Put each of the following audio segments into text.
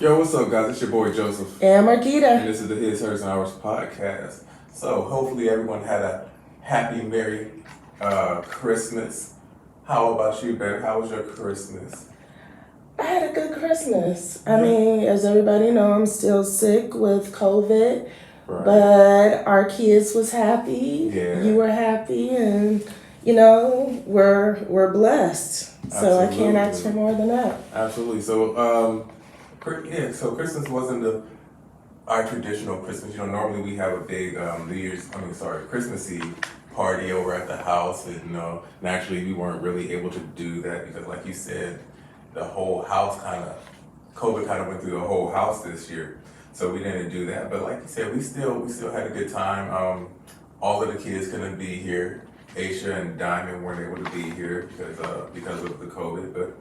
Yo, what's up, guys? It's your boy Joseph. And Marquita. And this is the His, Hers, and Ours podcast. So, hopefully, everyone had a happy, merry Christmas. How about you, babe? How was your Christmas? I had a good Christmas. I mean, as everybody know, I'm still sick with COVID. Right. But our kids was happy. Yeah. You were happy, and we're blessed. So I can't ask for more than that. Absolutely. So so Christmas wasn't our traditional Christmas. Normally we have a big Christmas Eve party over at the house, and naturally we weren't really able to do that because, like you said, the whole house COVID went through the whole house this year. So we didn't do that. But like you said, we still had a good time. All of the kids couldn't be here. Aisha and Diamond weren't able to be here because of the COVID, but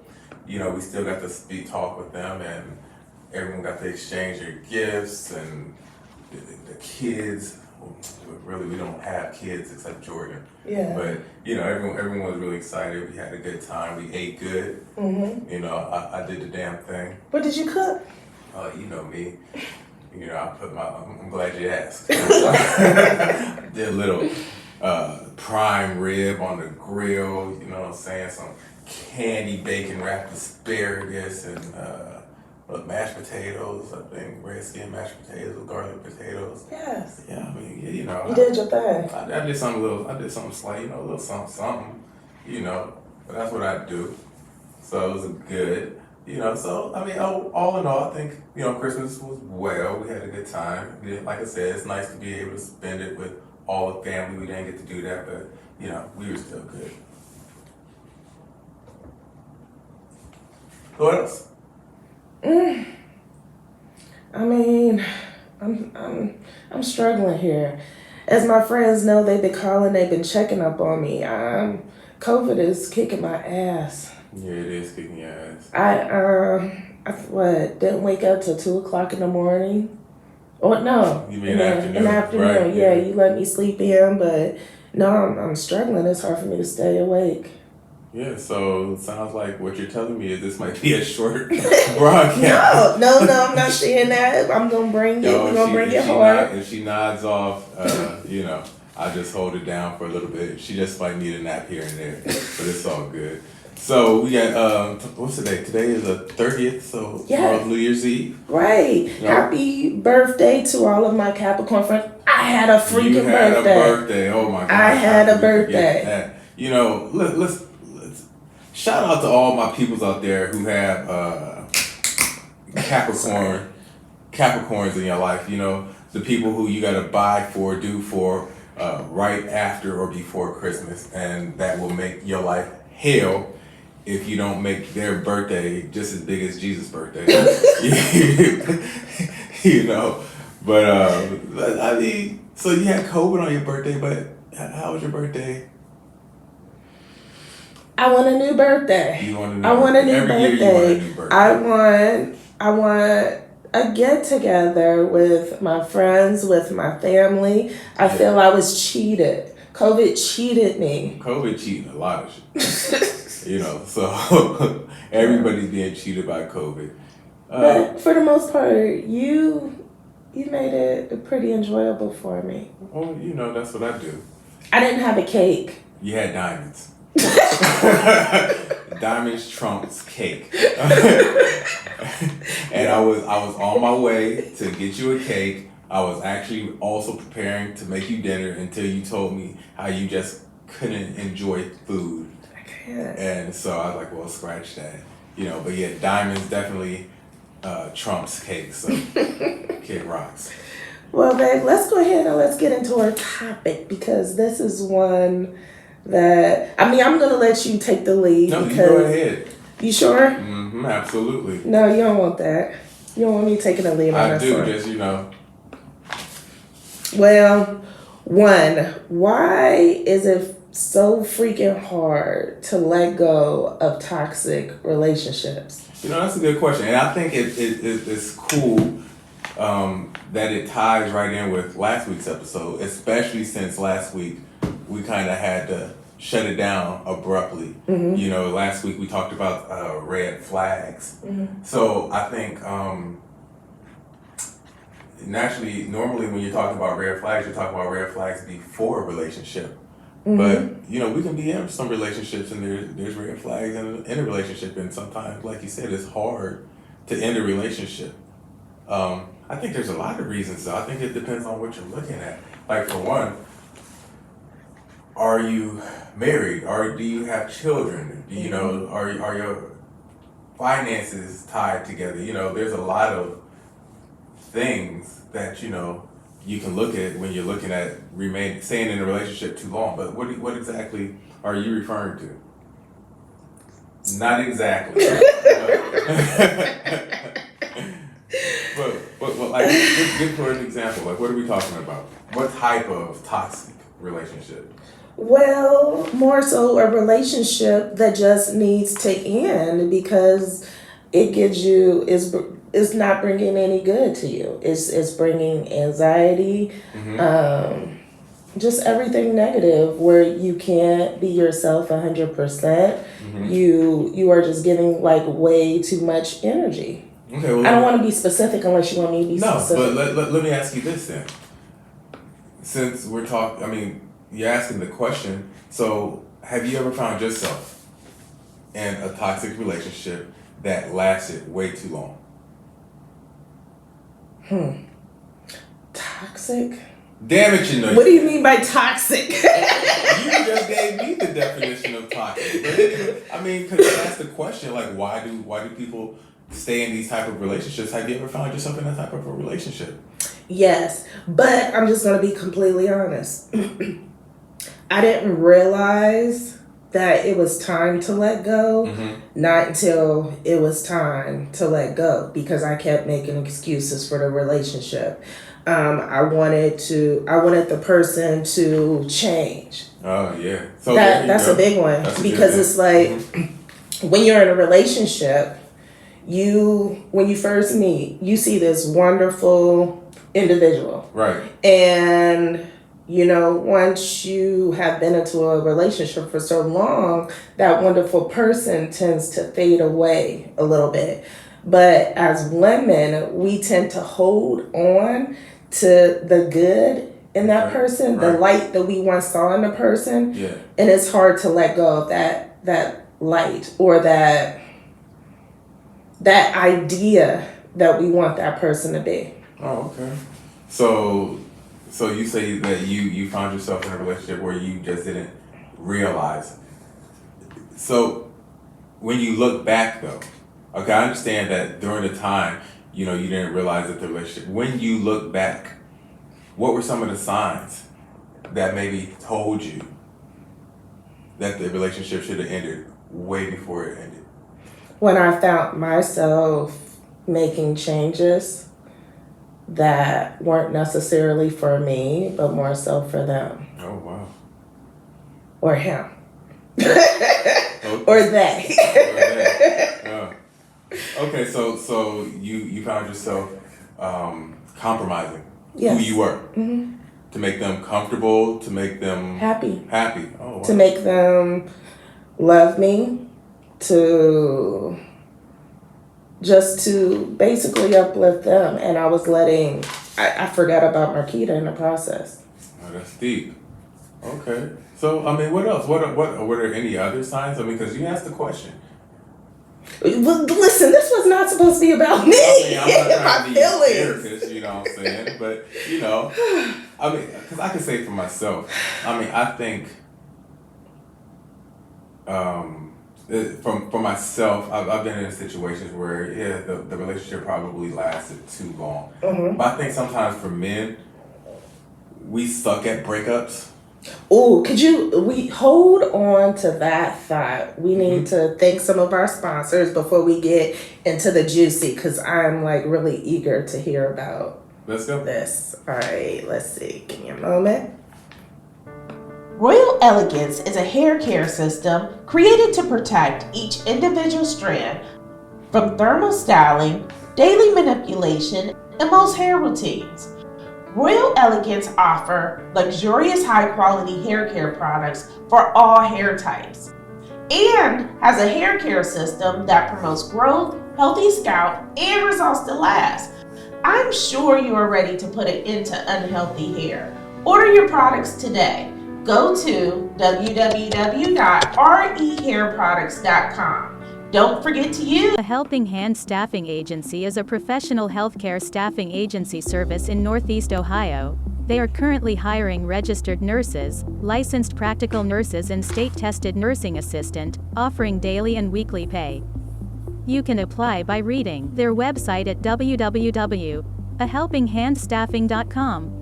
we still got to talk with them, and everyone got to exchange their gifts, and the kids. Really, we don't have kids except Jordan. Yeah. But everyone was really excited. We had a good time. We ate good. Mm-hmm. I did the damn thing. What did you cook? You know me. I'm glad you asked. Did a little prime rib on the grill, some candy bacon wrapped asparagus and mashed potatoes, I think red skin mashed potatoes, garlic potatoes. Yes. Yeah, I mean, you did your thing. I did something slight, a little something, but that's what I do. So it was good. So I mean, all in all, I think Christmas was well. We had a good time. Like I said, it's nice to be able to spend it with all the family. We didn't get to do that, but we were still good. What else? I mean, I'm struggling here. As my friends know, they've been calling, they've been checking up on me. COVID is kicking my ass. Yeah, it is kicking your ass. I didn't wake up till 2:00 in the morning. Oh no! You mean afternoon? In the afternoon, right? Yeah. You let me sleep in, but no, I'm struggling. It's hard for me to stay awake. Yeah, so it sounds like what you're telling me is this might be a short broadcast. No, I'm not saying that. I'm gonna bring it. We're gonna bring it hard. If she nods off, I just hold it down for a little bit. She just might need a nap here and there, but it's all good. So we got what's today? Today is the 30th, so tomorrow's New Year's Eve. Right. Happy birthday to all of my Capricorn friends. I had a freaking birthday. You had a birthday. Oh my God. I had a birthday. Let's shout out to all my peoples out there who have Capricorns in your life. The people who you gotta do for right after or before Christmas, and that will make your life hell if you don't make their birthday just as big as Jesus' birthday. But I mean, so you had COVID on your birthday, but how was your birthday? I want a new birthday. You want a new birthday? I want a get together with my friends, with my family. I feel I was cheated. COVID cheated me. COVID cheating a lot of shit. So everybody's being cheated by COVID. But for the most part, you made it pretty enjoyable for me. Well, that's what I do. I didn't have a cake. You had diamonds. Diamonds trumps cake. And I was on my way to get you a cake. I was actually also preparing to make you dinner until you told me how you just couldn't enjoy food. I can't. And so I was like, well, scratch that. But yeah, diamonds definitely trumps cake. So cake rocks. Well, babe, let's go ahead and let's get into our topic, because this is one that, I'm going to let you take the lead. No, you go ahead. You sure? Mm-hmm, absolutely. No, you don't want that. You don't want me taking the lead on this one. I do, just, Well, one, why is it so freaking hard to let go of toxic relationships? That's a good question. And I think it's cool that it ties right in with last week's episode, especially since last week we kind of had to shut it down abruptly. Mm-hmm. Last week we talked about red flags. Mm-hmm. So I think naturally, normally when you're talking about red flags, you're talking about red flags before a relationship. Mm-hmm. But we can be in some relationships and there's red flags in a relationship, and sometimes, like you said, it's hard to end a relationship. I think there's a lot of reasons though. I think it depends on what you're looking at. Like for one, are you married? Or do you have children? Do you know, are your finances tied together? There's a lot of things that you can look at when you're looking at staying in a relationship too long. But what exactly are you referring to? Not exactly. but like, give for an example. Like, what are we talking about? What type of toxic relationship? Well, more so a relationship that just needs to end because it gives you is not bringing any good to you. It's bringing anxiety, just everything negative where you can't be yourself 100%. You are just giving like way too much energy. Okay, well, I don't want to be specific unless you want me to be specific. No, but let me ask you this then. Since we're talking, you're asking the question, so have you ever found yourself in a toxic relationship that lasted way too long? Toxic? Damn it, What do you mean by toxic? You just gave me the definition of toxic. But because that's the question, like why do people stay in these type of relationships? Have you ever found yourself in that type of a relationship? Yes, but I'm just going to be completely honest. I didn't realize that it was time to let go, not until it was time to let go, because I kept making excuses for the relationship. I wanted the person to change. Oh yeah, so that's a big one because it's like when you're in a relationship, when you first meet, you see this wonderful individual, right? And once you have been into a relationship for so long, that wonderful person tends to fade away a little bit. But as women, we tend to hold on to the good in that person, the light that we once saw in the person. Yeah. And it's hard to let go of that light or that idea that we want that person to be. Oh, okay. So you say that you found yourself in a relationship where you just didn't realize. So when you look back though, okay, I understand that during the time, you didn't realize that the relationship. When you look back, what were some of the signs that maybe told you that the relationship should have ended way before it ended? When I found myself making changes that weren't necessarily for me, but more so for them. Oh, wow. Or him. Okay. Or they. Oh. Okay, so you found yourself compromising who you were to make them comfortable, to make them happy. Oh, wow. To make them love me, to basically uplift them. And I was I forgot about Marquita in the process. Oh, that's deep. Okay. So, what else? Were there any other signs? Because you asked the question. Well, listen, this was not supposed to be about me. I'm not trying my to be a feelings. therapist, you know what I'm saying? But, because I can say for myself, I think, for myself, I've been in situations where, the relationship probably lasted too long. But I think sometimes for men, we suck at breakups. Oh, we hold on to that thought. We need to thank some of our sponsors before we get into the juicy, because I'm really eager to hear about Let's go. this. All right, let's see. Give me a moment. Royal Elegance is a hair care system created to protect each individual strand from thermal styling, daily manipulation, and most hair routines. Royal Elegance offer luxurious high-quality hair care products for all hair types and has a hair care system that promotes growth, healthy scalp, and results that last. I'm sure you are ready to put an end to unhealthy hair. Order your products today. Go to www.rehairproducts.com. Don't forget to use A Helping Hand Staffing Agency is a professional healthcare staffing agency service in Northeast Ohio. They are currently hiring registered nurses, licensed practical nurses and state-tested nursing assistant, offering daily and weekly pay. You can apply by reading their website at www.ahelpinghandstaffing.com.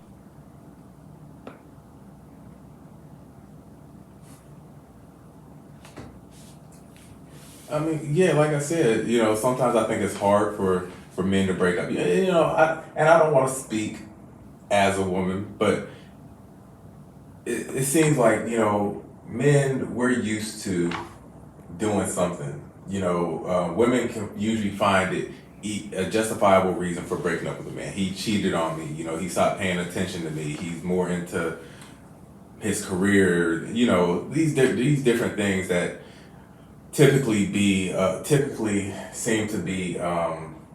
I mean, yeah, like I said, sometimes I think it's hard for men to break up. I don't want to speak as a woman, but it seems like, men, we're used to doing something. Women can usually find it a justifiable reason for breaking up with a man. He cheated on me, he stopped paying attention to me, he's more into his career, these different things that typically seem to be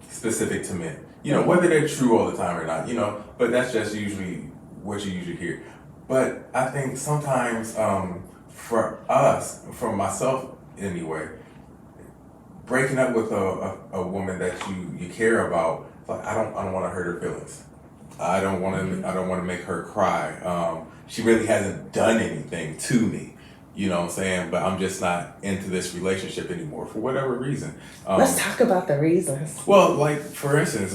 specific to men. Whether they're true all the time or not, but that's just usually what you usually hear. But I think sometimes for myself anyway, breaking up with a woman that you care about, like I don't want to hurt her feelings. I don't want to make her cry. She really hasn't done anything to me. You know what I'm saying? But I'm just not into this relationship anymore for whatever reason. Let's talk about the reasons. Well, like for instance,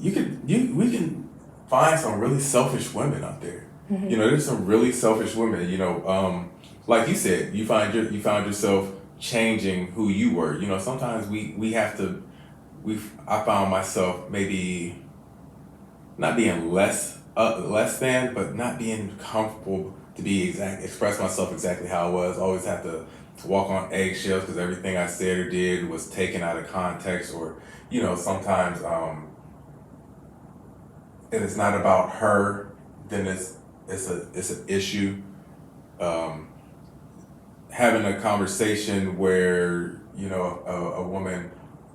we can find some really selfish women out there. Mm-hmm. There's some really selfish women. Like you said, you found yourself changing who you were. Sometimes I found myself maybe not being less than, but not being comfortable to express myself exactly how I was. Always have to walk on eggshells because everything I said or did was taken out of context, or sometimes if it's not about her, then it's an issue. Having a conversation where a woman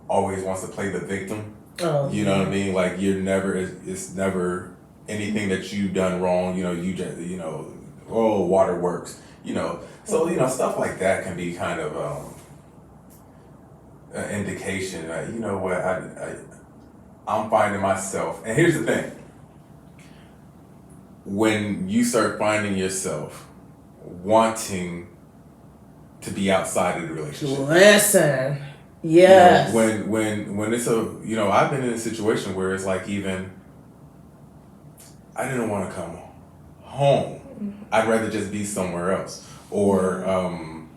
always wants to play the victim. Oh, you know what I mean? Like it's never anything that you've done wrong. You just water works. So stuff like that can be kind of an indication that I'm finding myself. And here's the thing: when you start finding yourself wanting to be outside of the relationship. Listen, yes. When it's I've been in a situation where it's like even I didn't want to come home. I'd rather just be somewhere else. Or and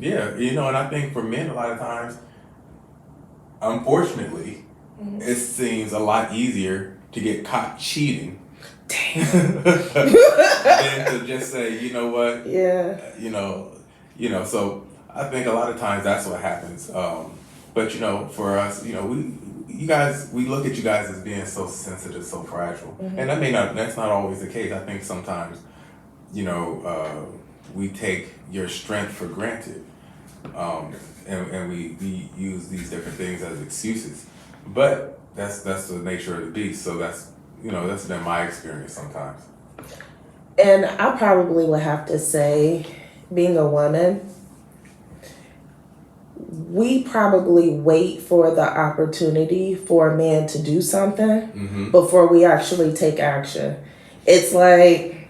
I think for men a lot of times, unfortunately, it seems a lot easier to get caught cheating. Damn. than to just say, you know what? Yeah. So I think a lot of times that's what happens. But for us, we look at you guys as being so sensitive, so fragile, and that's not always the case. I think sometimes, we take your strength for granted, and we use these different things as excuses. But that's the nature of the beast. So that's been my experience sometimes. And I probably would have to say, being a woman, we probably wait for the opportunity for a man to do something before we actually take action. It's like,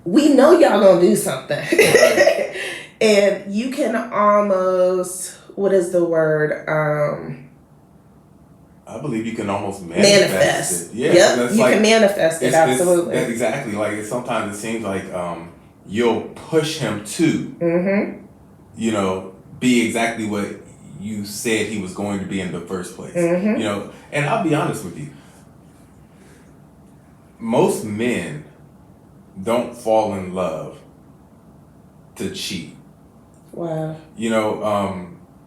we know y'all gonna do something. Right. And you can almost, what is the word? I believe you can almost manifest it. Yeah, yep, you can manifest it, absolutely. That's exactly. Like, sometimes it seems like you'll push him to, be exactly what you said he was going to be in the first place. And I'll be honest with you. Most men don't fall in love to cheat. Wow.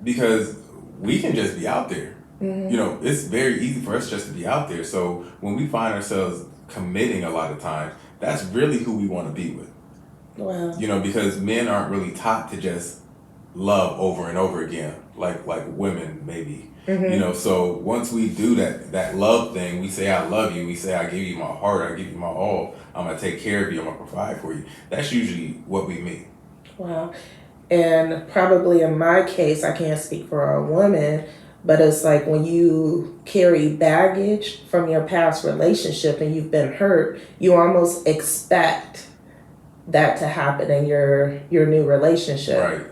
Because we can just be out there. It's very easy for us just to be out there. So when we find ourselves committing a lot of times, that's really who we want to be with. Wow. Because men aren't really taught to just love over and over again. like women maybe. You know, so once we do that love thing, we say I love you, we say I give you my heart, I give you my all, I'm gonna take care of you, I'm gonna provide for you. That's usually what we mean. Wow. And probably in my case, I can't speak for a woman, but it's like when you carry baggage from your past relationship and you've been hurt, you almost expect that to happen in your new relationship. Right.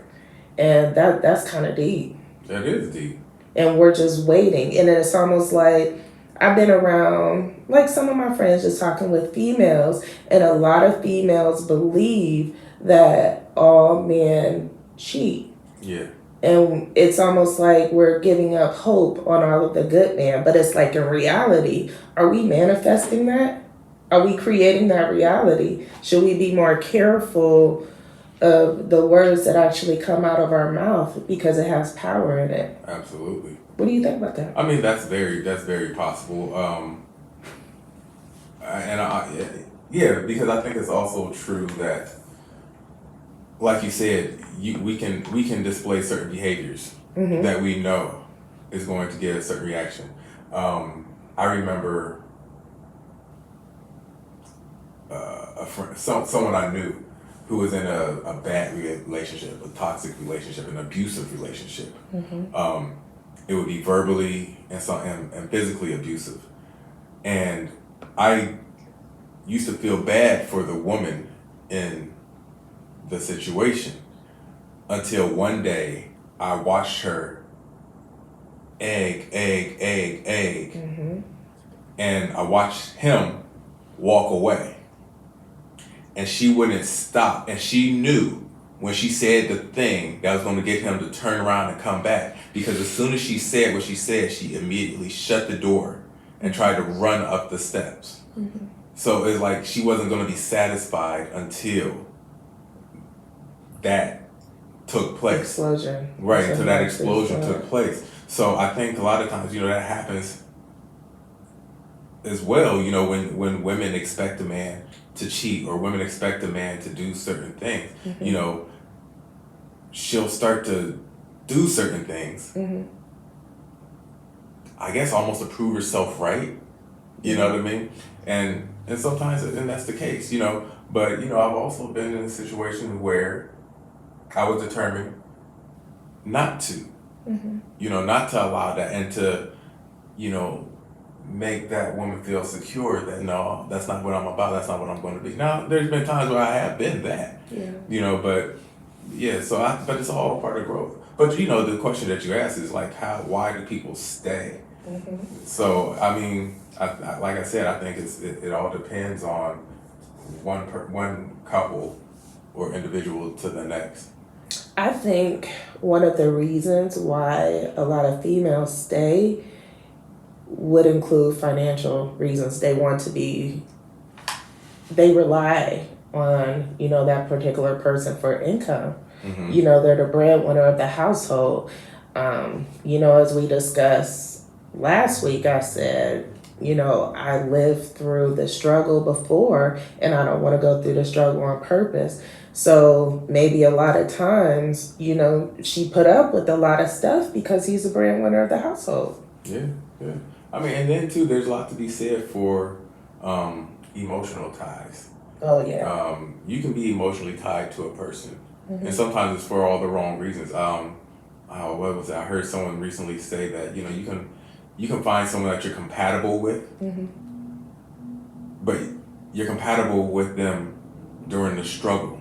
And that's kind of deep. That is deep. And we're just waiting. And then it's almost like I've been around, like some of my friends just talking with females, and a lot of females believe that all men cheat. Yeah. And it's almost like we're giving up hope on all of the good men. But it's like in reality, are we manifesting that? Are we creating that reality? Should we be more careful of the words that actually come out of our mouth because it has power in it? Absolutely. What do you think about that? I mean, that's very possible. Yeah, because I think it's also true that, like you said, we can display certain behaviors that we know is going to get a certain reaction. I remember someone I knew who was in a bad relationship, a toxic relationship, an abusive relationship. It would be verbally and physically abusive. And I used to feel bad for the woman in the situation until one day I watched her egg. And I watched him walk away. And she wouldn't stop. And she knew when she said the thing that was going to get him to turn around and come back. Because as soon as she said what she said, she immediately shut the door and tried to run up the steps. So it's like she wasn't going to be satisfied until that took place. Explosion. Right, until that explosion took place. So I think a lot of times, that happens as well, when women expect a man to cheat or women expect a man to do certain things, she'll start to do certain things, I guess almost to prove herself right, you know what I mean? And sometimes, and that's the case, but, I've also been in a situation where I was determined not to, not to allow that and to, make that woman feel secure that no, that's not what I'm about, that's not what I'm going to be. Now, there's been times where I have been that, but yeah, but it's all part of growth. But the question that you asked is like, why do people stay? So, I mean, like I said, I think it all depends on one couple or individual to the next. I think one of the reasons why a lot of females stay would include financial reasons. They rely on, that particular person for income. They're the breadwinner of the household. As we discussed last week, I said, I lived through the struggle before and I don't want to go through the struggle on purpose. So maybe a lot of times, she put up with a lot of stuff because he's the breadwinner of the household. Yeah. I mean, and then too, there's a lot to be said for emotional ties. Oh yeah. You can be emotionally tied to a person, and sometimes it's for all the wrong reasons. What was it? I heard someone recently say that you can find someone that you're compatible with, but you're compatible with them during the struggle.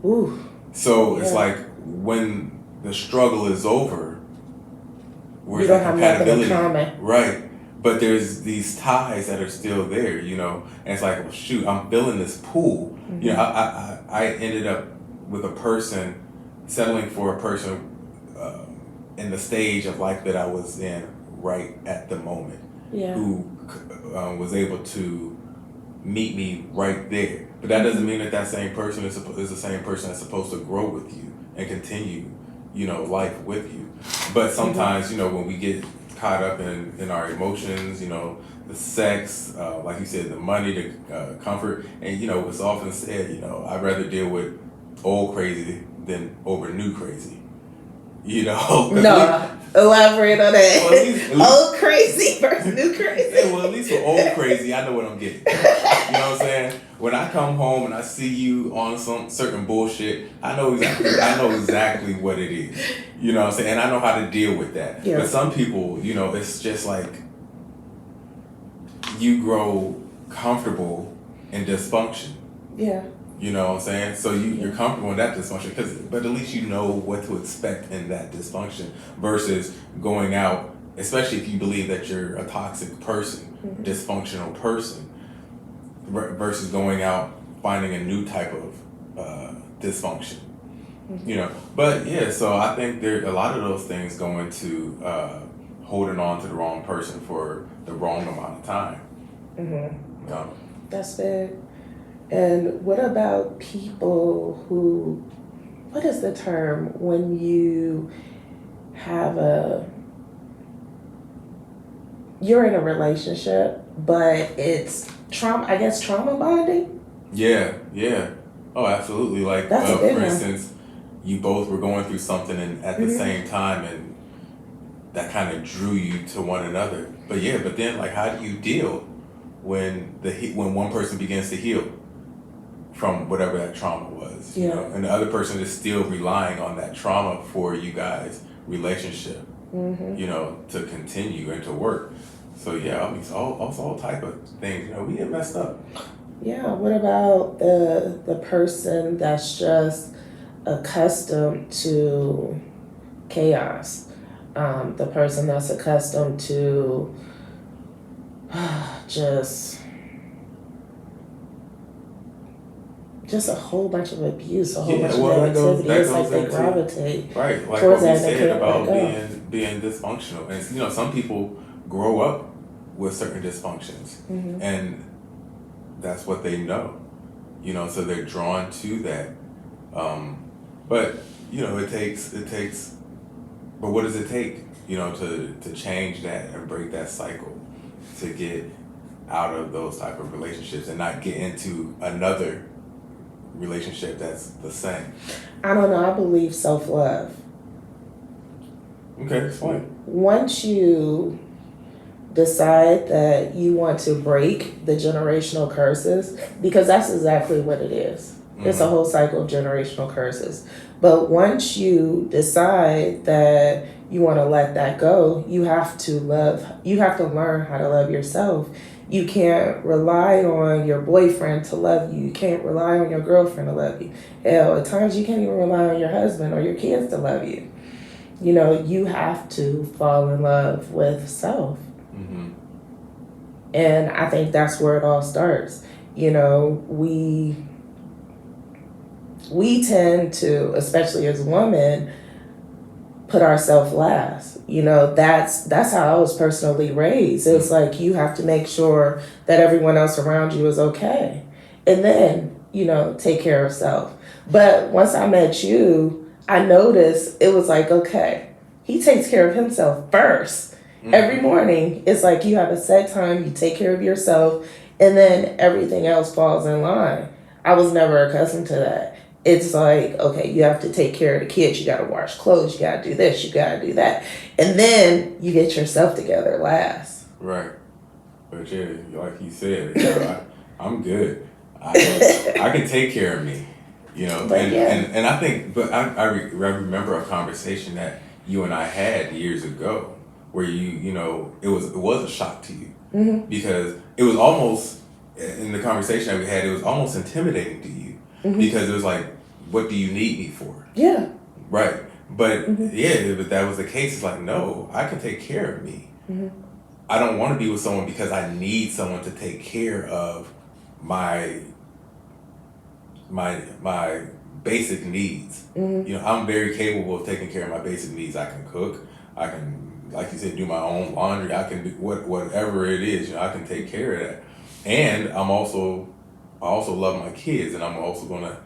Ooh. So it's like when the struggle is over, you don't have nothing in common. Right. But there's these ties that are still there, and it's like, well, shoot, I'm feeling this pull. I ended up with a person, settling for a person in the stage of life that I was in right at the moment, who was able to meet me right there. But that doesn't mean that same person is the same person that's supposed to grow with you and continue, life with you. But sometimes, when we get caught up in our emotions, the sex, like you said, the money, the comfort, and it's often said, I'd rather deal with old crazy than over new crazy. you know. No, elaborate on that. Well, at least- Old crazy versus new crazy. Yeah, well, at least with old crazy, I know what I'm getting. You know what I'm saying? When I come home and I see you on some certain bullshit, I know exactly what it is. You know what I'm saying? And I know how to deal with that. Yeah. But some people, you know, it's just like you grow comfortable in dysfunction. Yeah. You know what I'm saying? So you're comfortable in that dysfunction, but at least you know what to expect in that dysfunction versus going out, especially if you believe that you're a toxic person, dysfunctional person, versus going out finding a new type of dysfunction. You know, but yeah, so I think there a lot of those things go into holding on to the wrong person for the wrong amount of time. You know? That's big. And what about people who, what is the term when you have you're in a relationship, but it's trauma bonding? Yeah. Oh, absolutely. Like, That's a big for one. instance, you both were going through something and at the same time, and that kind of drew you to one another. But then, like, how do you deal when one person begins to heal from whatever that trauma was, you know, and the other person is still relying on that trauma for you guys' relationship, you know, to continue and to work. So yeah, I mean, it's all type of things. You know, we get messed up. Yeah. What about the person that's just accustomed to chaos? The person that's accustomed to just a whole bunch of abuse, a whole bunch of negativity. It's like they gravitate right, like towards what we that. And they said can't about let go. being dysfunctional. And you know, some people grow up with certain dysfunctions, and that's what they know. You know, so they're drawn to that. But you know, it takes. But what does it take? You know, to change that and break that cycle, to get out of those type of relationships and not get into another relationship that's the same. I don't know. I believe self-love. Okay, explain. Once you decide that you want to break the generational curses, because that's exactly what it is. It's a whole cycle of generational curses. But once you decide that you want to let that go, you have to learn how to love yourself. You can't rely on your boyfriend to love you. You can't rely on your girlfriend to love you. Hell, at times you can't even rely on your husband or your kids to love you. You know, you have to fall in love with self. And I think that's where it all starts. You know, we tend to, especially as women, put ourselves last. You know, that's how I was personally raised. It's like you have to make sure that everyone else around you is okay. And then, you know, take care of self. But once I met you, I noticed it was like, okay, he takes care of himself first. Every morning, it's like you have a set time, you take care of yourself, and then everything else falls in line. I was never accustomed to that. It's like, okay, you have to take care of the kids. You got to wash clothes. You got to do this. You got to do that. And then you get yourself together last. Right. But yeah, like you said, you know, I'm good. I can take care of me, you know. And I think, but I remember a conversation that you and I had years ago where you know, it was a shock to you because it was almost, in the conversation that we had, it was almost intimidating to you. Because it was like, what do you need me for? Yeah. Right. But but that was the case. It's like, no, I can take care of me. I don't want to be with someone because I need someone to take care of my basic needs. You know, I'm very capable of taking care of my basic needs. I can cook. I can, like you said, do my own laundry. I can do whatever it is. You know, I can take care of that. And I also love my kids, and I'm also going to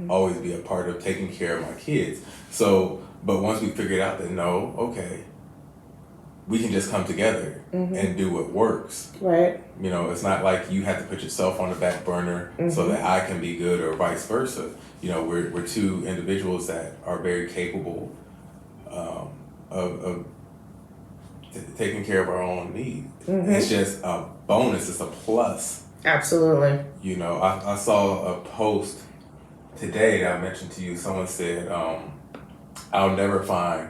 always be a part of taking care of my kids. So, but once we figured out that, no, okay, we can just come together and do what works. Right. You know, it's not like you have to put yourself on the back burner so that I can be good or vice versa. You know, we're two individuals that are very capable of taking care of our own needs. Mm-hmm. It's just a bonus. It's a plus. Absolutely. You know, I saw a post today that I mentioned to you. Someone said, "I'll never find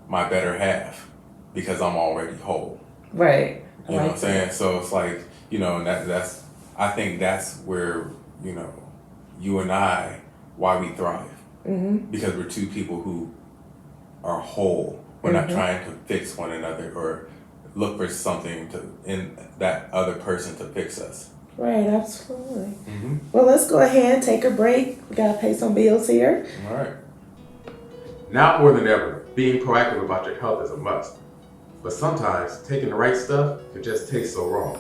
my better half because I'm already whole." Right. You know what I'm saying? So it's like, you know, and that's I think that's where, you know, you and I, why we thrive. Mm-hmm. Because we're two people who are whole. We're not trying to fix one another or look for something in that other person to fix us. Right, absolutely. Mm-hmm. Well, let's go ahead and take a break. We gotta pay some bills here. All right. Now more than ever, being proactive about your health is a must. But sometimes taking the right stuff can just taste so wrong.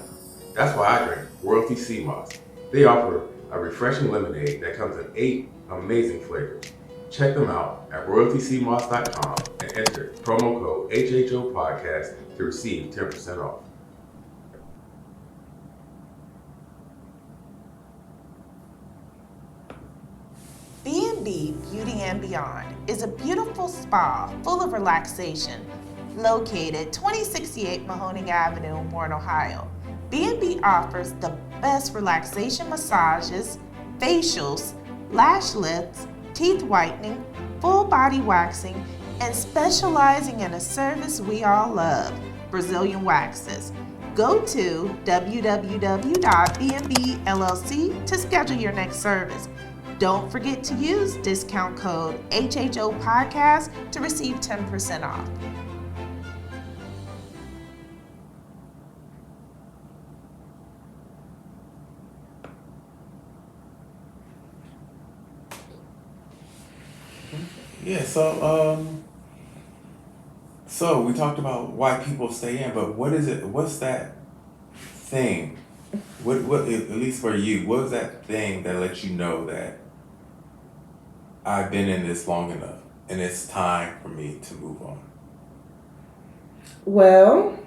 That's why I drink Royalty Sea Moss. They offer a refreshing lemonade that comes in 8 amazing flavors. Check them out at royaltyseamoss.com and enter promo code HHO Podcast to receive 10% off. B&B Beauty and Beyond is a beautiful spa full of relaxation located 2068 Mahoning Avenue, Warren, Ohio. B&B offers the best relaxation massages, facials, lash lifts, teeth whitening, full body waxing, and specializing in a service we all love, Brazilian waxes. Go to www.bnbllc to schedule your next service. Don't forget to use discount code HHO Podcast to receive 10% off. Yeah, so we talked about why people stay in, but what is it? What's that thing? What at least for you, what was that thing that lets you know that I've been in this long enough and it's time for me to move on? Well,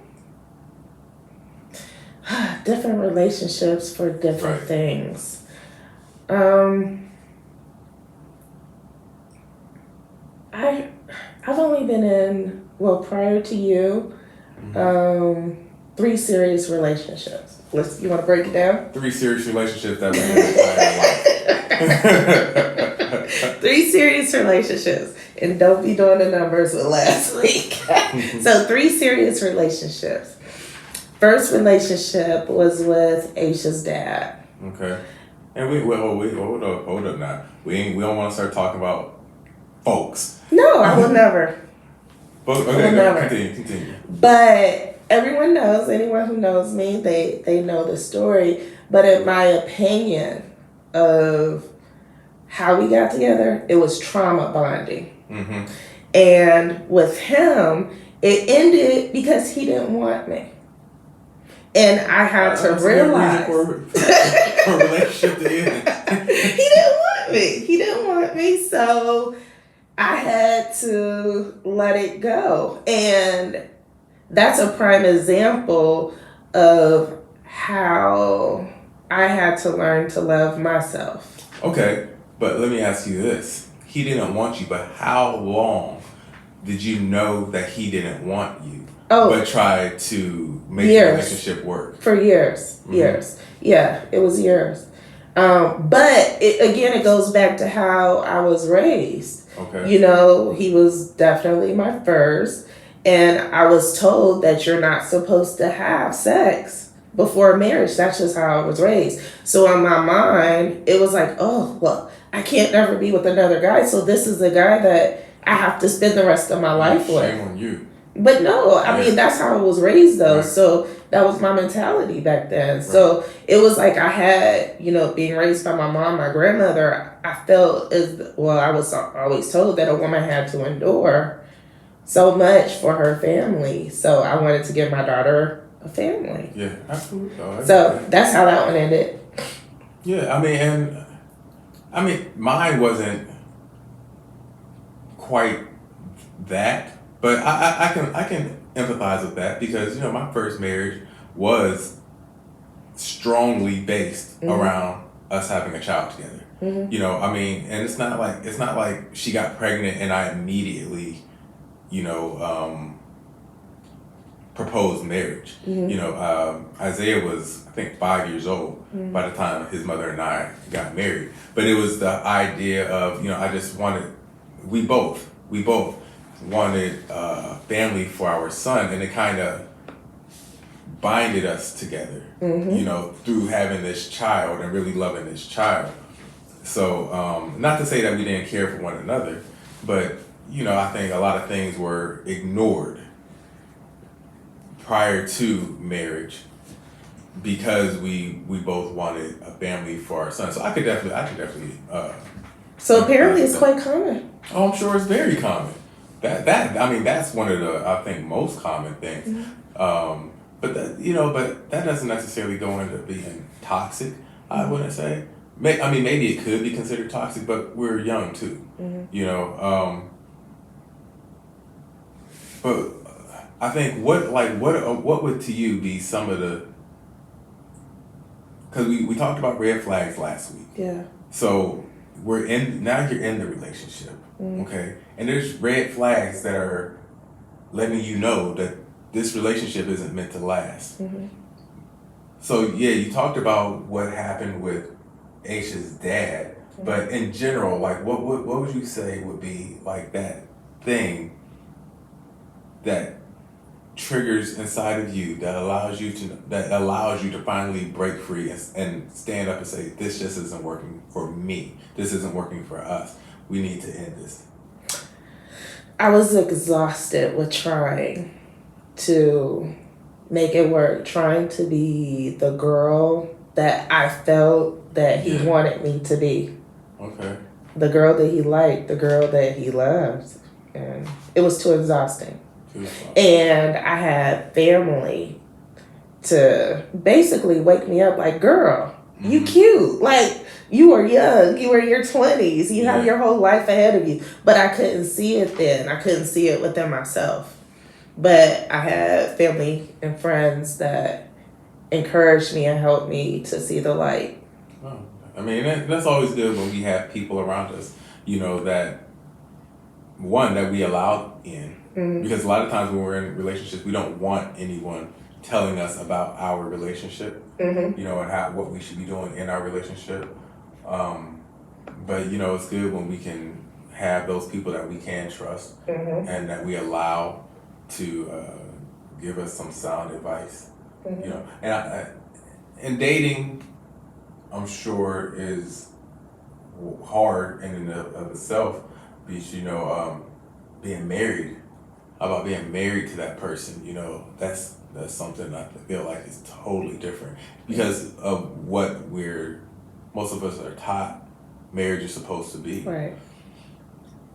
different relationships for different Right. things. I've only been in, well, prior to you, 3 serious relationships. You want to break it down? 3 serious relationships that were in my life. 3 serious relationships. And don't be doing the numbers with last week. So 3 serious relationships. First relationship was with Aisha's dad. Okay. And we hold up now. We don't want to start talking about folks. No, I will never. Okay, never. Continue. But everyone knows, anyone who knows me, they know the story. But in my opinion of how we got together, it was trauma bonding. Mm-hmm. And with him, it ended because he didn't want me. And I had to realize for a relationship to end. He didn't want me. So I had to let it go. And that's a prime example of how I had to learn to love myself. Okay, but let me ask you this. He didn't want you, but how long did you know that he didn't want you? But tried to make the relationship work? For years. Mm-hmm. Years. Yeah, it was years. But it goes back to how I was raised. Okay. You know, he was definitely my first. And I was told that you're not supposed to have sex before marriage. That's just how I was raised. So in my mind, it was like, oh, well, I can't never be with another guy. So this is the guy that I have to spend the rest of my life with. Shame on you. But no, I mean, that's how I was raised though. Right. So that was my mentality back then. Right. So it was like I had, being raised by my mom, my grandmother, I felt I was always told that a woman had to endure so much for her family. So I wanted to give my daughter a family. Yeah, absolutely. So that's how that one ended. Yeah, I mean, mine wasn't quite that. But I can empathize with that because, my first marriage was strongly based around us having a child together. Mm-hmm. And it's not like she got pregnant and I immediately proposed marriage. Isaiah was, I think, 5 years old by the time his mother and I got married. But it was the idea of, I just wanted, we both wanted family for our son, and it kind of binded us together, through having this child and really loving this child. So, not to say that we didn't care for one another, but, I think a lot of things were ignored prior to marriage because we both wanted a family for our son. So I could definitely. So apparently it's quite common. Oh, I'm sure it's very common. That's one of the, I think, most common things. But that doesn't necessarily go into being toxic. I wouldn't say. Maybe it could be considered toxic, but we're young too. But I think what would to you be some of the, because we talked about red flags last week. Yeah. So you're in the relationship, okay? And there's red flags that are letting you know that this relationship isn't meant to last. So yeah, you talked about what happened with Aisha's dad, but in general, like what would you say would be like that thing that triggers inside of you that allows you to finally break free and stand up and say, this just isn't working for me. This isn't working for us. We need to end this. I was exhausted with trying to make it work, trying to be the girl that I felt that he wanted me to be. Okay. The girl that he liked, the girl that he loved. And it was too exhausting. And I had family to basically wake me up like, girl, you cute. Like, you are young. You are in your 20s. You have your whole life ahead of you. But I couldn't see it then. I couldn't see it within myself. But I had family and friends that encouraged me and helped me to see the light. Oh, that's always good when we have people around us, that we allow in. Because a lot of times when we're in relationships, we don't want anyone telling us about our relationship, and what we should be doing in our relationship. But it's good when we can have those people that we can trust and that we allow to give us some sound advice. And dating, I'm sure, is hard in and of itself. Because being married. About being married to that person, that's something I feel like is totally different because of what most of us are taught marriage is supposed to be. Right.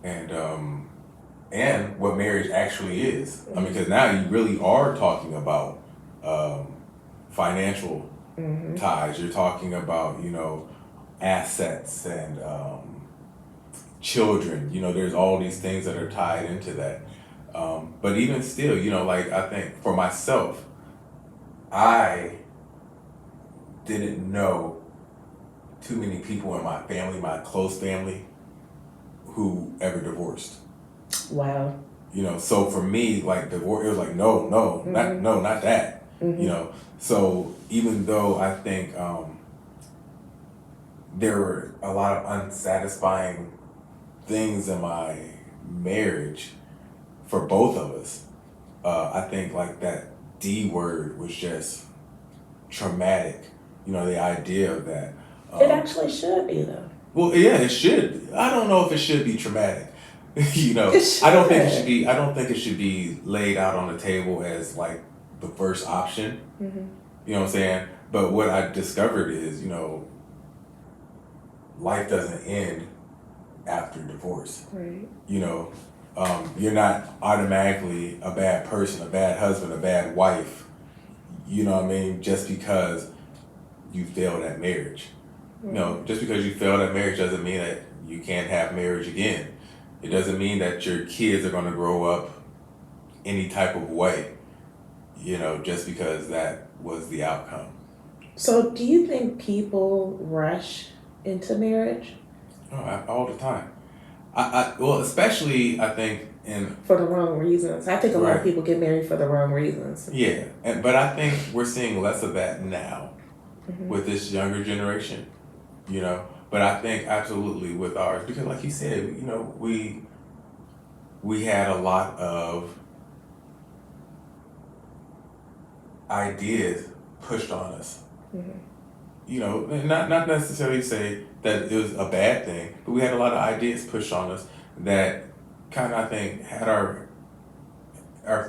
And what marriage actually is. Because now you really are talking about financial ties. You're talking about, assets and children. There's all these things that are tied into that. But even still, I think for myself, I didn't know too many people in my family, my close family, who ever divorced. Wow. So for me, like divorce, it was like, no, not that. So even though I think there were a lot of unsatisfying things in my marriage, for both of us, I think like that D word was just traumatic. The idea of that. It actually should be though. Well, yeah, it should. I don't know if it should be traumatic. It I don't think it should be. I don't think it should be laid out on the table as like the first option. You know what I'm saying? But what I discovered is, life doesn't end after divorce. Right. You're not automatically a bad person, a bad husband, a bad wife, just because you failed at marriage. Just because you failed at marriage doesn't mean that you can't have marriage again. It doesn't mean that your kids are going to grow up any type of way, just because that was the outcome. So do you think people rush into marriage? Oh, all the time. Well, especially I think and for the wrong reasons. I think a lot of right, people get married for the wrong reasons. yeah, but I think we're seeing less of that now Mm-hmm. with this younger generation, you know. But I think absolutely with ours, because like you said, you know, we had a lot of ideas pushed on us. Mm-hmm. You know, and not necessarily say that it was a bad thing, but we had a lot of ideas pushed on us that kind of, I think, had our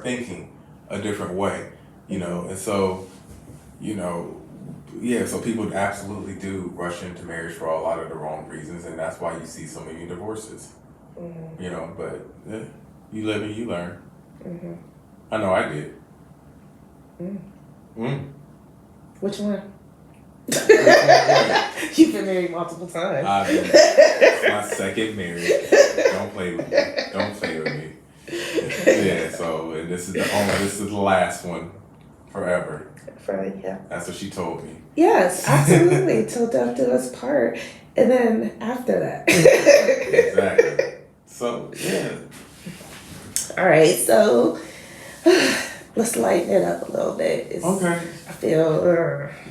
thinking a different way, you know. And so, you know, yeah, so people absolutely do rush into marriage for a lot of the wrong reasons, and that's why you see so many divorces, Mm-hmm. you know. But you live and you learn. Mm-hmm. I know I did. Mm. Mm. Which one? What? You've been married multiple times. It's my second marriage. Don't play with me. Don't play with me. Yeah, so and this is the last one forever. Yeah. That's what she told me. Yes, absolutely. Till death do us part. And then after that. Exactly. So, yeah. All right, so let's lighten it up a little bit. Okay. I feel,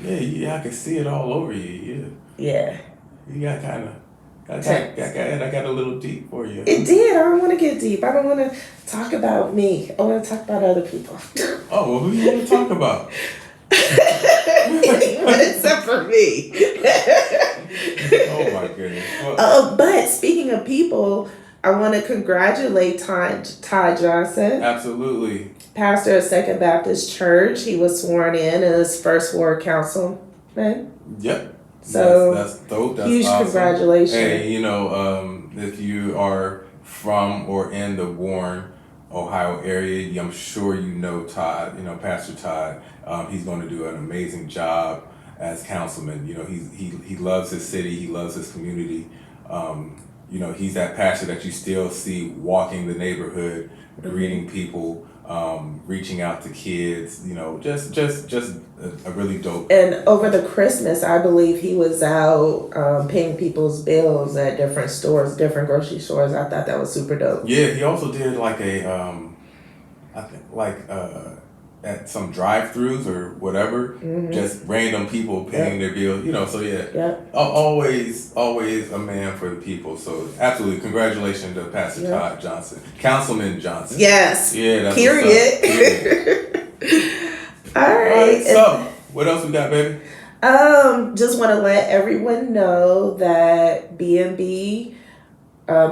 Yeah, I can see it all over you. yeah. You got kind of, I got a little deep for you. It did. I don't want to get deep. I don't want to talk about me. I want to talk about other people. Oh, well, who you want to talk about? Anyone except for me. Oh, my goodness. Well, But speaking of people, I want to congratulate Ty Johnson, absolutely. pastor of Second Baptist Church. He was sworn in as first ward councilman. Yep. So that's dope. That's huge awesome. congratulations. Hey, you know, if you are from or in the Warren, Ohio area, I'm sure you know Todd. You know Pastor Todd. He's going to do an amazing job as councilman. You know, he loves his city. He loves his community. You know, he's that pastor that you still see walking the neighborhood, greeting people, reaching out to kids. You know, just a really dope. And over the Christmas, I believe he was out paying people's bills at different stores, different grocery stores. I thought that was super dope. Yeah, he also did like I think at some drive-throughs or whatever, just random people paying their bills. You know, so yeah, always a man for the people. So absolutely, congratulations to Pastor Todd Johnson, Councilman Johnson. Yes. Yeah. That's Period. All right. So what else we got, baby? Just want to let everyone know that B&B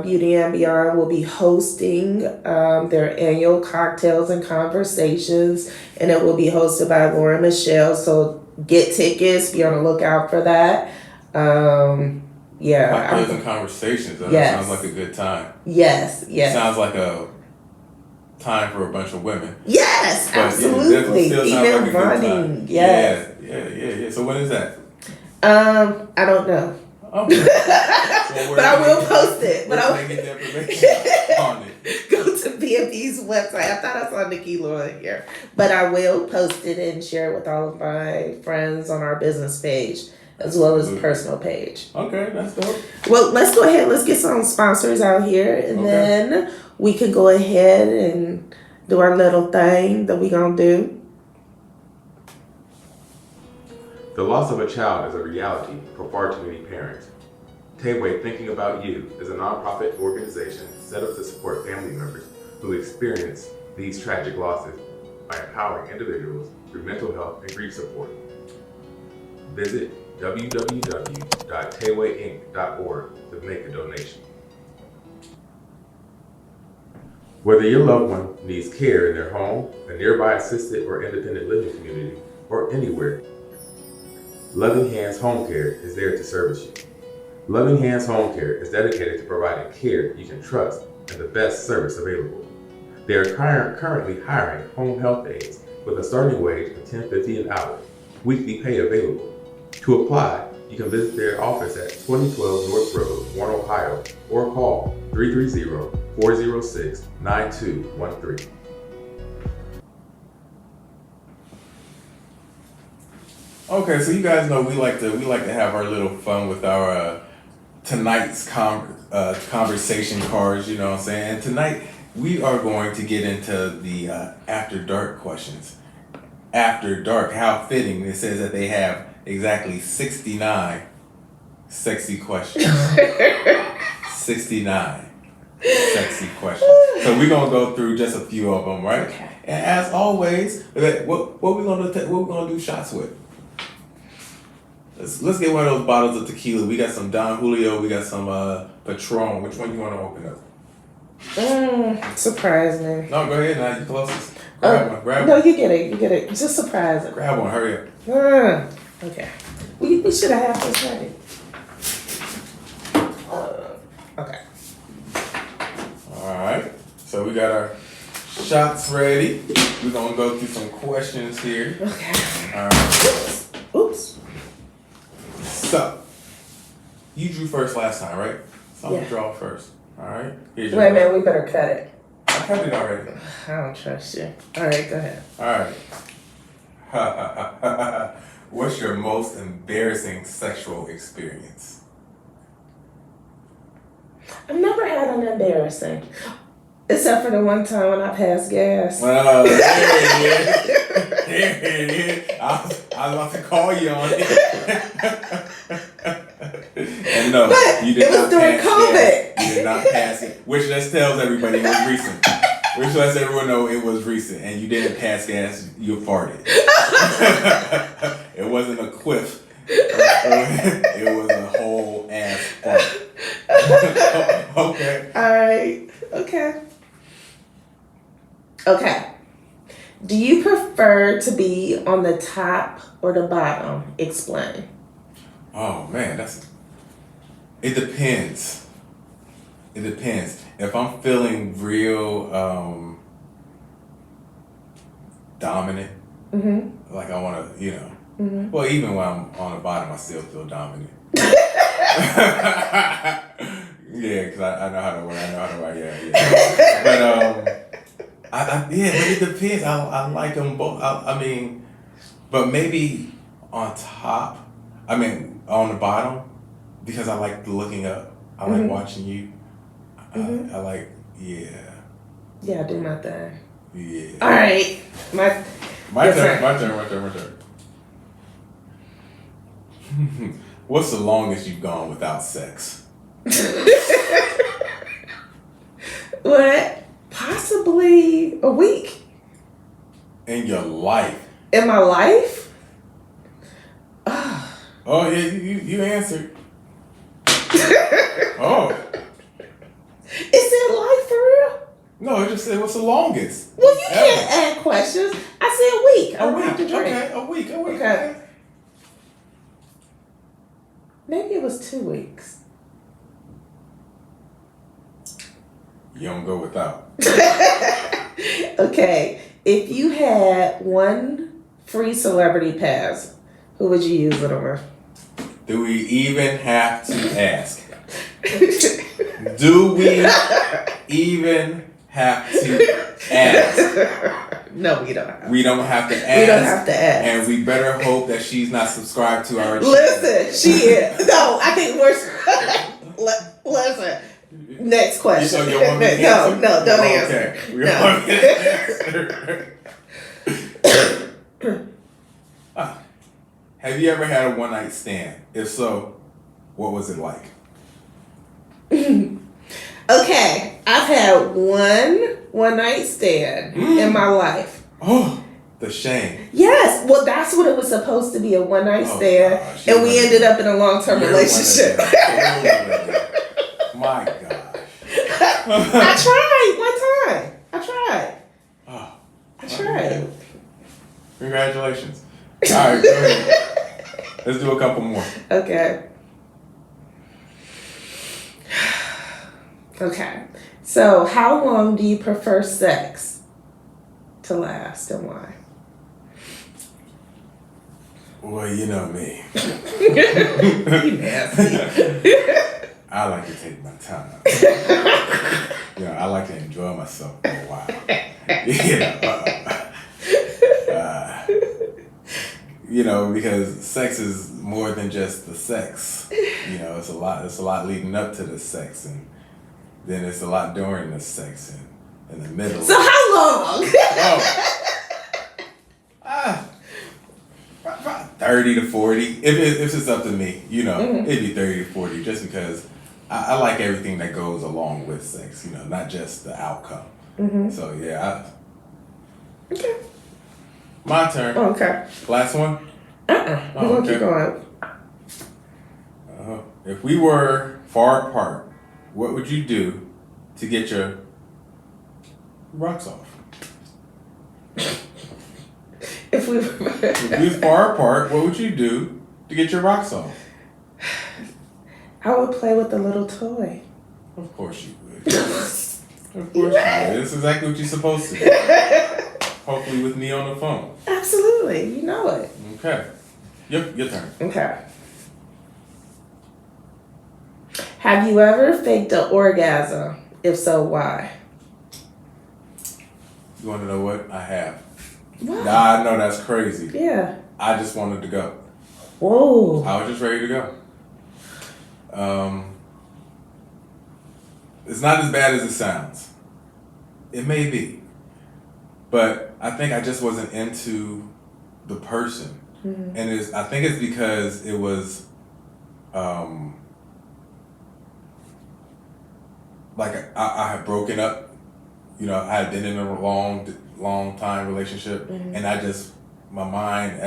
Beauty and Beyond will be hosting their annual cocktails and conversations, and it will be hosted by Laura Michelle. So get tickets. Be on the lookout for that. Cocktails and conversations. That sounds like a good time. Yes. Sounds like a time for a bunch of women. Yes, but absolutely. Female bonding. Yes. Yeah. So when is that? I don't know. Okay. But I will post it. But I will get the information on it. Go to B&B's website. I thought I saw Nikki Laura here. But I will post it and share it with all of my friends on our business page as well as personal page. Okay, that's dope. Well, let's go ahead. Let's get some sponsors out here. And then we can go ahead and do our little thing that we going to do. The loss of a child is a reality for far too many parents. Tayway Thinking About You is a nonprofit organization set up to support family members who experience these tragic losses by empowering individuals through mental health and grief support. Visit www.taywayinc.org to make a donation. Whether your loved one needs care in their home, a nearby assisted or independent living community, or anywhere, Loving Hands Home Care is there to service you. Loving Hands Home Care is dedicated to providing care you can trust and the best service available. They are currently hiring home health aides with a starting wage of $10.50 an hour, weekly pay available. To apply, you can visit their office at 2012 North Road, Warren, Ohio, or call 330-406-9213. Okay, so you guys know we like to have our little fun with our tonight's conversation cards. You know what I'm saying? And tonight we are going to get into the after dark questions. After dark, how fitting. It says that they have exactly 69 sexy questions. 69 sexy questions. So we're gonna go through just a few of them, right? Okay. And as always, what we gonna do shots with? Let's get one of those bottles of tequila. We got some Don Julio. We got some Patron. Which one you want to open up? Surprise me. No, go ahead now. You closest. Grab one. Grab No, one. you get it. Just surprise it. Grab one. Hurry up. Okay. We should have had this ready. Okay. All right. So we got our shots ready. We're gonna go through some questions here. Okay. All right. Oops. So you drew first last time, right? So I'm Yeah. gonna draw first. All right. Here's Wait a minute, we better cut it. I cut it already. I don't trust you. All right, go ahead. All right. What's your most embarrassing sexual experience? I've never had an embarrassing. Except for the one time when I passed gas. Well, there it is. I was about to call you on it. And no, But you did it was not during pass COVID. gas. You did not pass it. Which just tells everybody it was recent. Which lets everyone know it was recent. And you didn't pass gas, you farted. It wasn't a quiff. It was a whole ass fart. Okay. All right. Okay. Okay. Do you prefer to be on the top or the bottom? Explain. Oh man, it depends. It depends. If I'm feeling real dominant, like I want to, well, even when I'm on the bottom, I still feel dominant. Yeah, because I know how to work. Yeah. But but it depends. I like them both. I mean, but maybe on top. I mean, on the bottom, because I like looking up. I like watching you. I like, yeah. Yeah, do my thing. Yeah. All right. My turn. What's the longest you've gone without sex? What? Possibly a week. In your life? In my life? Oh yeah, you answered. Oh. Is it life for real? No, it just said what's the longest? Well, you can't add questions. I said a week. A week. Okay, a week. Okay. Maybe it was 2 weeks. You don't go without. Okay. If you had one free celebrity pass, who would you use it on? Do we even have to ask? Do we even have to ask? No, we don't have. We don't have to ask. We don't have to ask. And we better hope that she's not subscribed to our channel. Listen, she is. No, I think we're. Listen. Next question. So you want me to answer? No, don't answer. Okay. We No. want me to answer. Have you ever had a one-night stand? If so, what was it like? Okay, I've had one night stand in my life. Oh, the shame. Yes, well, that's what it was supposed to be, a one night stand, gosh, and we ended up in a long-term relationship. My gosh. I tried one time. I tried. Congratulations. All right, go ahead. Let's do a couple more. Okay. Okay. So, how long do you prefer sex to last, and why? Well, you know me. You nasty. I like to take my time. I like to enjoy myself for a while. Because sex is more than just the sex. It's a lot leading up to the sex, and then it's a lot during the sex, and in the middle. So how long? Oh. 30 to 40. If it's up to me, it'd be 30 to 40 just because I like everything that goes along with sex, not just the outcome. So, yeah. Okay. My turn. Oh, okay. Last one? We're going to keep going. If we were far apart, what would you do to get your rocks off? If we were far apart, what would you do to get your rocks off? I would play with the little toy. Of course you would. Of course you would. That's exactly what you're supposed to do. Hopefully with me on the phone. Absolutely. You know it. Okay. Your turn. Okay. Have you ever faked an orgasm? If so, why? You want to know what? I have. What? Nah, I know that's crazy. Yeah. I just wanted to go. Whoa. I was just ready to go. It's not as bad as it sounds. It may be. But I think I just wasn't into the person. And I think it's because it was like I had broken up. I had been in a long time relationship, and my mind,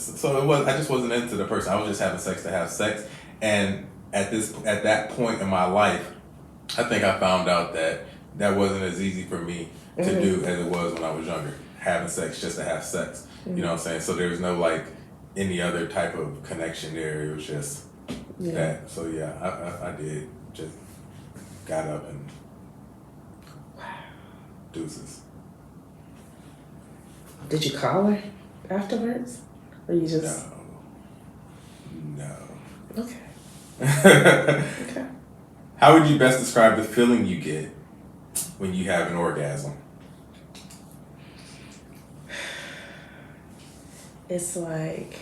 so it was. I just wasn't into the person. I was just having sex to have sex, and at that point in my life, I think I found out that wasn't as easy for me to do as it was when I was younger. Having sex just to have sex, you know what I'm saying? So there was no like any other type of connection there. It was just that. So yeah, I did just got up and deuces. Did you call her afterwards? Or you just... No. Okay. Okay. How would you best describe the feeling you get when you have an orgasm? It's like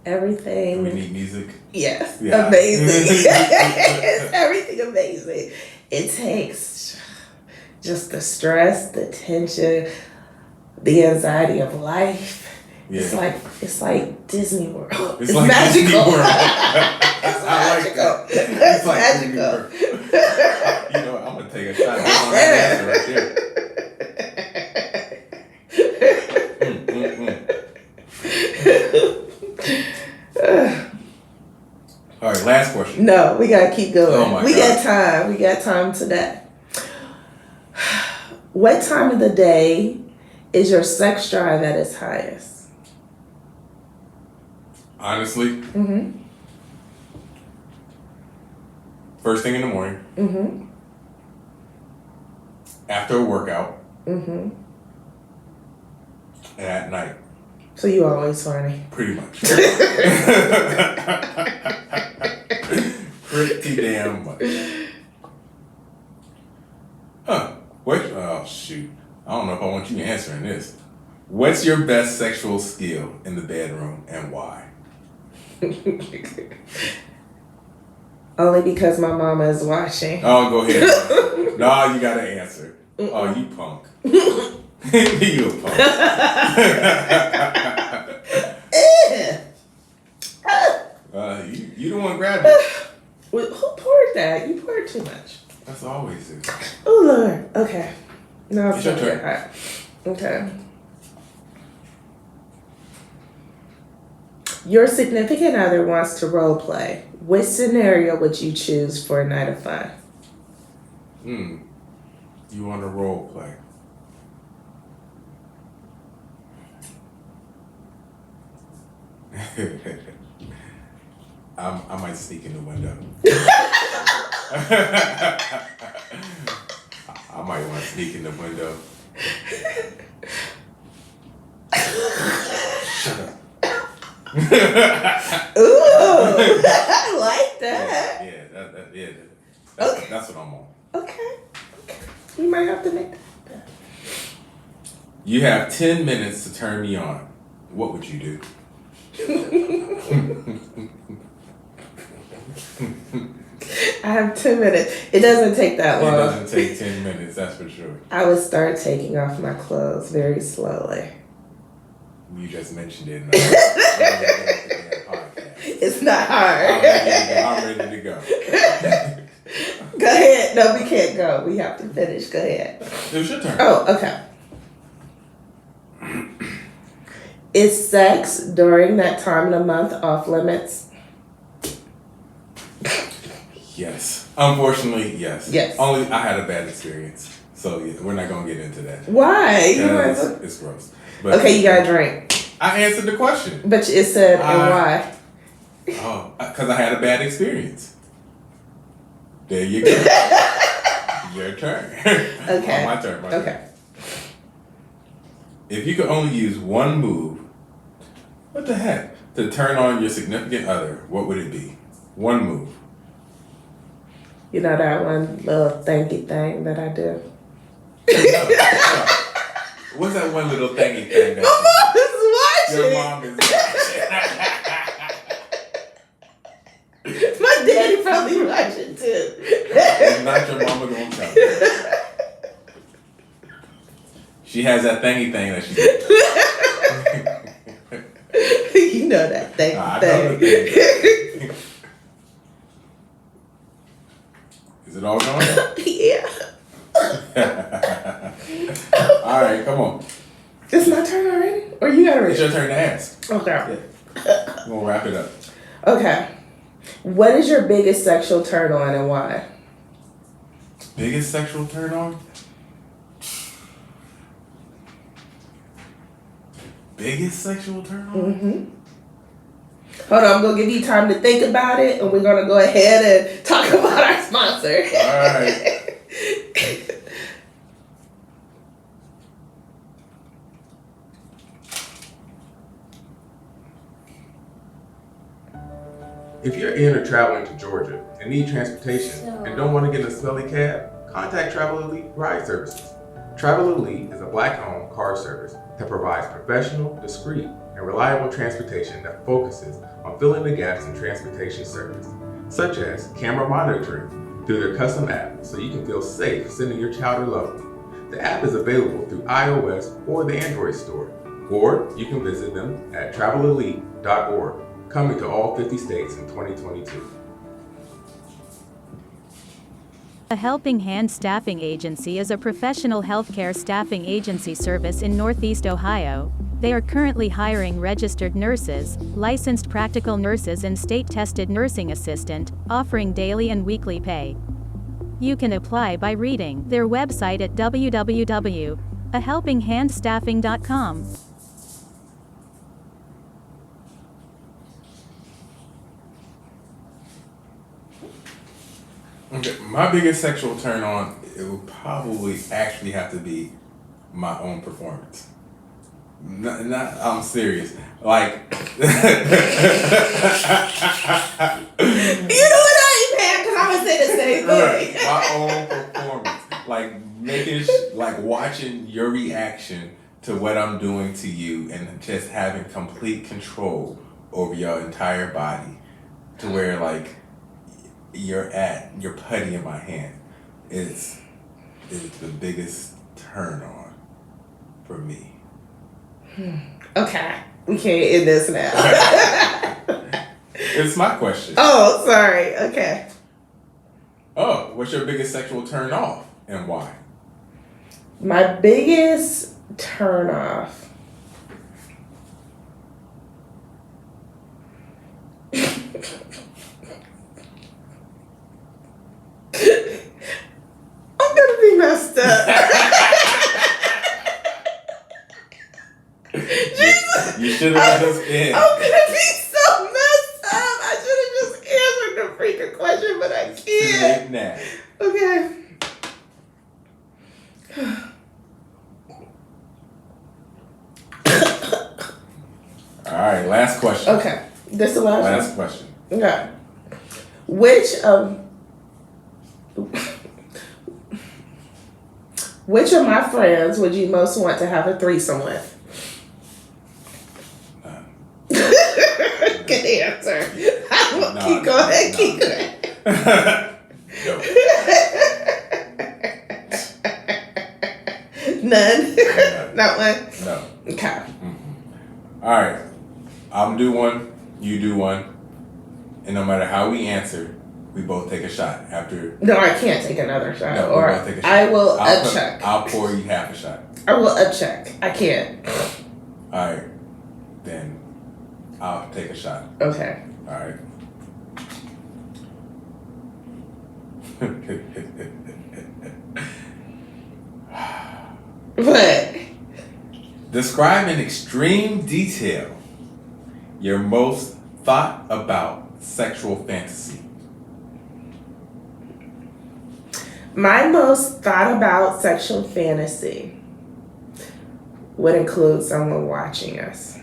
everything... Do we need music? Yes. Yeah. Amazing. It's everything amazing. It takes just the stress, the tension, the anxiety of life. Yeah. It's like Disney World. It's like magical. Disney World. It's magical. It's magical. I'm gonna take a shot at that right there. All right, last question. No, we gotta keep going. Oh my God. Got time. We got time today. What time of the day is your sex drive at its highest? Honestly? First thing in the morning. After a workout. And at night. So you always horny? Pretty much. Pretty damn much. Oh, shoot. I don't know if I want you answering this. What's your best sexual skill in the bedroom and why? Only because my mama is watching. Oh, go ahead. No, you gotta answer. Oh, you punk. You a punk. You the one grabbing it. Who poured that? You poured too much. That's always it. Oh, Lord. Okay. No, it's your turn. Okay. Your significant other wants to role play. Which scenario would you choose for a night of fun? You want to role play. I might sneak in the window. I might want to sneak in the window. Shut up. Ooh, I like that. That's what I'm on. Okay. You might have to make that. You have 10 minutes to turn me on. What would you do? I have 10 minutes. It doesn't take that It long. doesn't take 10 minutes, that's for sure. I would start taking off my clothes very slowly. You just mentioned it. And I'm ready to get off the damn podcast. It's not hard. I'm ready to go. Go ahead. No, we can't go. We have to finish. Go ahead. It was your turn. Oh, okay. Is sex during that time of the month off limits? Yes. Unfortunately, yes. Yes. Only I had a bad experience. So yeah, we're not going to get into that. Why? It's gross. But okay, you got a drink. I answered the question. But it said, and why? Oh, because I had a bad experience. There you go. Your turn. Okay. My turn. Okay. Turn. If you could only use one move, what the heck, to turn on your significant other, what would it be? One move. You know that one little thanky thing that I do? No. What's that one little thingy thing that Your mom is watching? My daddy probably watching too. It's not your mama gonna tell you. She has that thingy thing that she You know that thing. I know the thing. Is it all gone? Yeah. All right, come on. It's my turn already? Or you got to read? It's your turn to ask. Okay. We'll wrap it up. Okay. What is your biggest sexual turn on and why? Biggest sexual turn on? Biggest sexual turn on? Mm-hmm. Hold on, I'm going to give you time to think about it, and we're going to go ahead and talk about our sponsor. All right. If you're in or traveling to Georgia and need transportation and don't want to get in a smelly cab, contact Travel Elite Ride Services. Travel Elite is a Black-owned car service that provides professional, discreet, and reliable transportation that focuses on filling the gaps in transportation service, such as camera monitoring through their custom app so you can feel safe sending your child or loved one. The app is available through iOS or the Android store, or you can visit them at travelelite.org. Coming to all 50 states in 2022. A Helping Hand Staffing Agency is a professional healthcare staffing agency service in Northeast Ohio. They are currently hiring registered nurses, licensed practical nurses and state-tested nursing assistant, offering daily and weekly pay. You can apply by reading their website at www.ahelpinghandstaffing.com. Okay, my biggest sexual turn on, it would probably actually have to be my own performance. I'm serious. Like, You know what I ain't mad because I would say the same thing. my own performance. Like like watching your reaction to what I'm doing to you and just having complete control over your entire body to where like you're putty in my hand is the biggest turn on for me. Okay, we can't end this now. It's my question. Oh, sorry. Okay. Oh, what's your biggest sexual turn off and why? My biggest turn off. I'm gonna be messed up. Jesus. You should have let us in. I'm gonna be so messed up. I should have just answered the freaking question, but I can't. Now. Okay. All right, last question. Okay. This is the last one. Last question. Okay. Which of my friends would you most want to have a threesome with? Good answer. No, Keep going. no. Keep going. None. Not one. No. Okay. All right. I'm do one. You do one. And no matter how we answer, we both take a shot after. No, I can't take another shot. No, or we both take a shot. I will check. I'll pour you half a shot. I will check. I can't. All right. Then I'll take a shot. Okay. All right. What? Describe in extreme detail your most thought about sexual fantasy. My most thought about sexual fantasy would include someone watching us.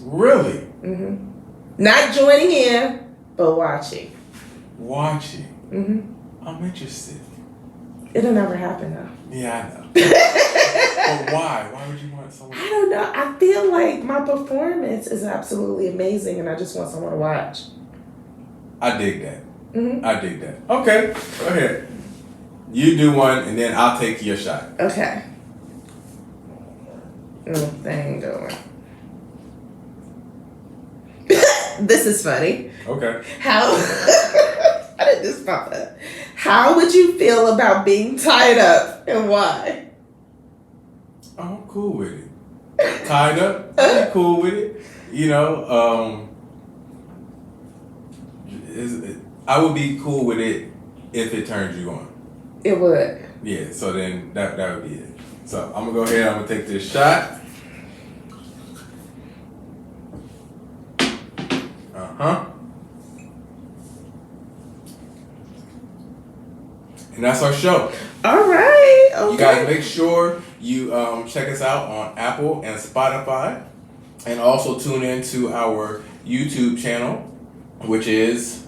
Really? Not joining in, but watching. Watching? I'm interested. It'll never happen though. Yeah, I know. But why? Why would you want someone? I don't know. I feel like my performance is absolutely amazing and I just want someone to watch. I dig that. I dig that. Okay, go ahead. You do one and then I'll take your shot. Okay. They ain't going. This is funny. Okay. How did this pop up? How would you feel about being tied up and why? Oh, I'm cool with it. Tied up, I'm cool with it. You know, I would be cool with it if it turns you on. It would. Yeah, so then that would be it. So I'm gonna go ahead, I'm gonna take this shot. And that's our show. All right. Okay. You guys make sure you check us out on Apple and Spotify. And also tune in to our YouTube channel, which is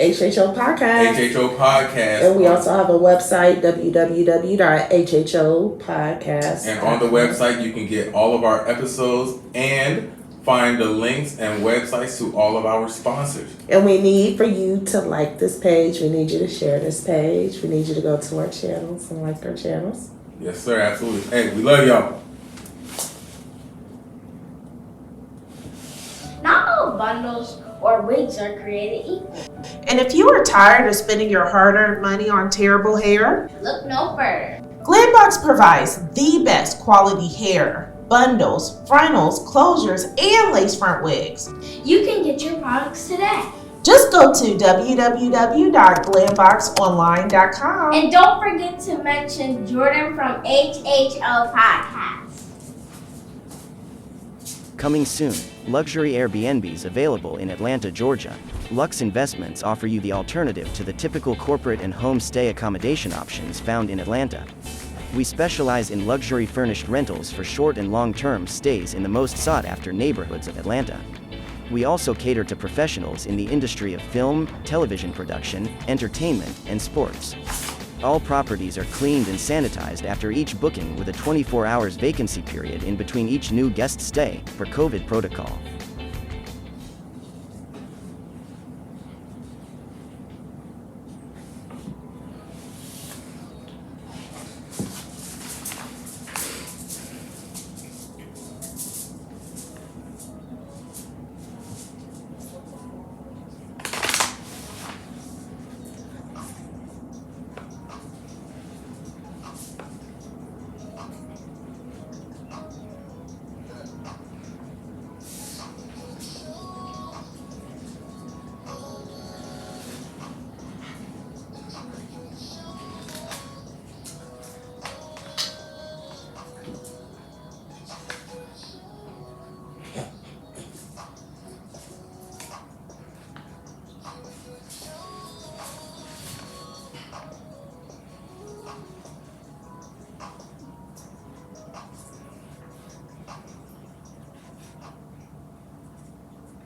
HHO Podcast. HHO Podcast. And we also have a website, www.hhopodcast. And on the website, you can get all of our episodes and find the links and websites to all of our sponsors. And we need for you to like this page. We need you to share this page. We need you to go to our channels and like our channels. Yes, sir. Absolutely. Hey, we love y'all. Not all bundles or wigs are created equal. And if you are tired of spending your hard-earned money on terrible hair, Look no further. Glambox provides the best quality hair, bundles, frontals, closures, and lace front wigs. You can get your products today. Just go to www.glamboxonline.com. And don't forget to mention Jordan from HHO Podcast. Coming soon, luxury Airbnbs available in Atlanta, Georgia. Lux Investments offer you the alternative to the typical corporate and home stay accommodation options found in Atlanta. We specialize in luxury furnished rentals for short and long-term stays in the most sought-after neighborhoods of Atlanta. We also cater to professionals in the industry of film, television production, entertainment, and sports. All properties are cleaned and sanitized after each booking with a 24 hours vacancy period in between each new guest stay for COVID protocol.